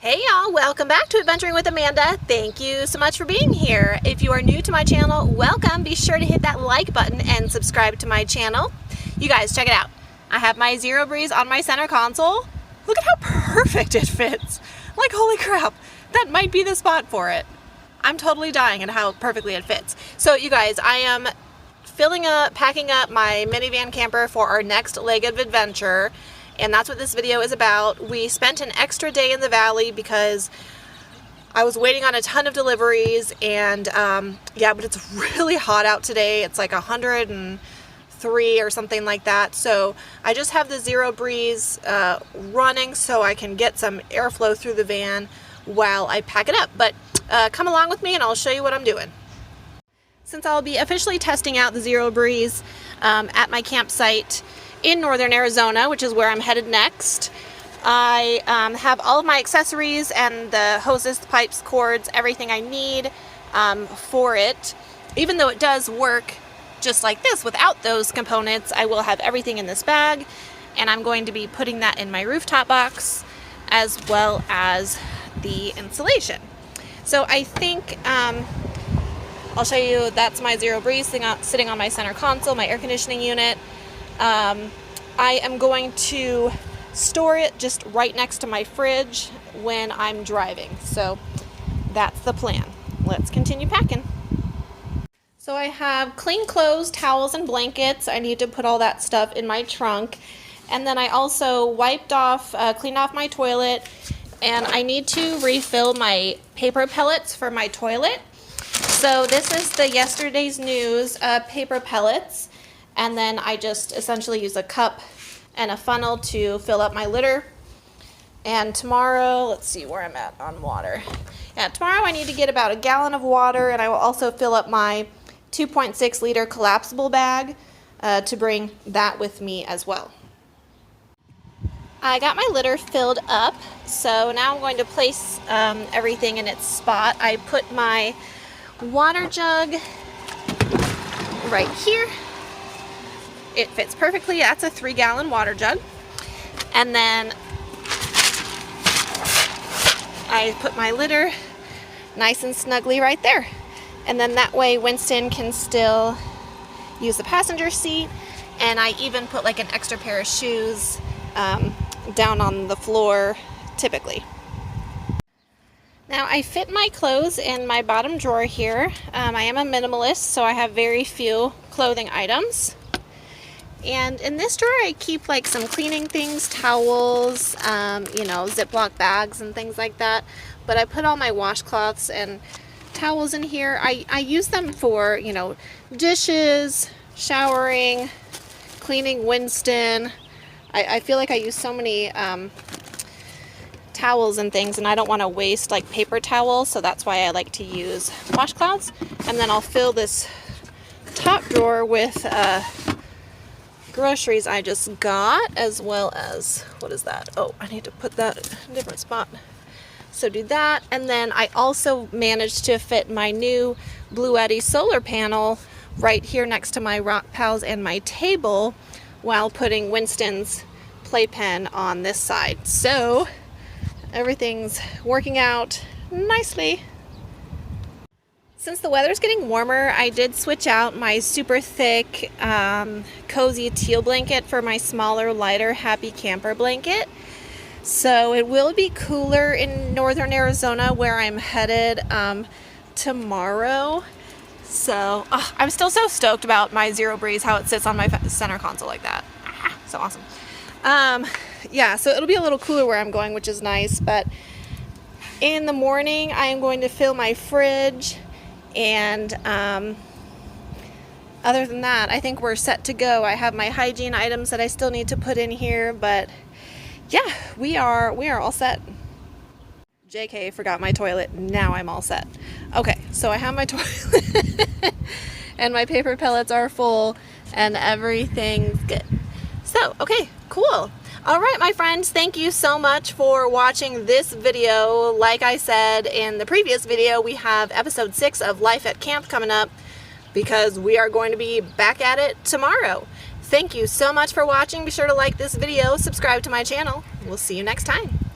Hey y'all, welcome back to Adventuring with Amanda. Thank you so much for being here. If you are new to my channel, welcome. Be sure to hit that like button and subscribe to my channel. You guys, check it out. I have my Zero Breeze on my center console. Look at how perfect it fits. Like, holy crap, that might be the spot for it. I'm totally dying at how perfectly it fits. So you guys, I am packing up my minivan camper for our next leg of adventure. And that's what this video is about. We spent an extra day in the valley because I was waiting on a ton of deliveries, and yeah, but it's really hot out today. It's like 103 or something like that. So I just have the Zero Breeze running so I can get some airflow through the van while I pack it up. But come along with me and I'll show you what I'm doing. Since I'll be officially testing out the Zero Breeze at my campsite in northern Arizona, which is where I'm headed next, I have all of my accessories and the hoses, the pipes, cords, everything I need for it. Even though it does work just like this without those components, I will have everything in this bag, and I'm going to be putting that in my rooftop box as well as the insulation. So I think I'll show you, that's my Zero Breeze sitting on my center console, my air conditioning unit. I am going to store it just right next to my fridge when I'm driving. So that's the plan. Let's continue packing. So I have clean clothes, towels, and blankets. I need to put all that stuff in my trunk. And then I also wiped off, cleaned off my toilet, and I need to refill my paper pellets for my toilet. So this is the yesterday's news paper pellets. And then I just essentially use a cup and a funnel to fill up my litter. And tomorrow, let's see where I'm at on water. Yeah, tomorrow I need to get about a gallon of water, and I will also fill up my 2.6 liter collapsible bag to bring that with me as well. I got my litter filled up, so now I'm going to place everything in its spot. I put my water jug right here. It fits perfectly. That's a 3-gallon water jug. And then I put my litter nice and snugly right there. And then that way Winston can still use the passenger seat. And I even put like an extra pair of shoes down on the floor typically. Now I fit my clothes in my bottom drawer here. I am a minimalist, so I have very few clothing items. And in this drawer I keep like some cleaning things, towels, you know, Ziploc bags and things like that. But I put all my washcloths and towels in here. I use them for, you know, dishes, showering, cleaning Winston. I feel like I use so many towels and things, and I don't want to waste like paper towels, so that's why I like to use washcloths. And then I'll fill this top drawer with groceries I just got, as well as, what is that? Oh, I need to put that in a different spot. So do that. And then I also managed to fit my new Bluetti solar panel right here next to my rock pals and my table, while putting Winston's playpen on this side. So everything's working out nicely. Since the weather's getting warmer, I did switch out my super thick, cozy teal blanket for my smaller, lighter Happy Camper blanket. So it will be cooler in northern Arizona, where I'm headed tomorrow. So I'm still so stoked about my Zero Breeze, how it sits on my center console like that. So awesome. Yeah, so it'll be a little cooler where I'm going, which is nice. But in the morning, I am going to fill my fridge. And other than that, I think we're set to go. I have my hygiene items that I still need to put in here, but yeah, we are all set. JK, forgot my toilet. Now I'm all set. Okay, so I have my toilet and my paper pellets are full and everything's good. So, okay, cool. All right, my friends, thank you so much for watching this video. Like I said in the previous video, we have episode 6 of Life at Camp coming up because we are going to be back at it tomorrow. Thank you so much for watching. Be sure to like this video, subscribe to my channel. We'll see you next time.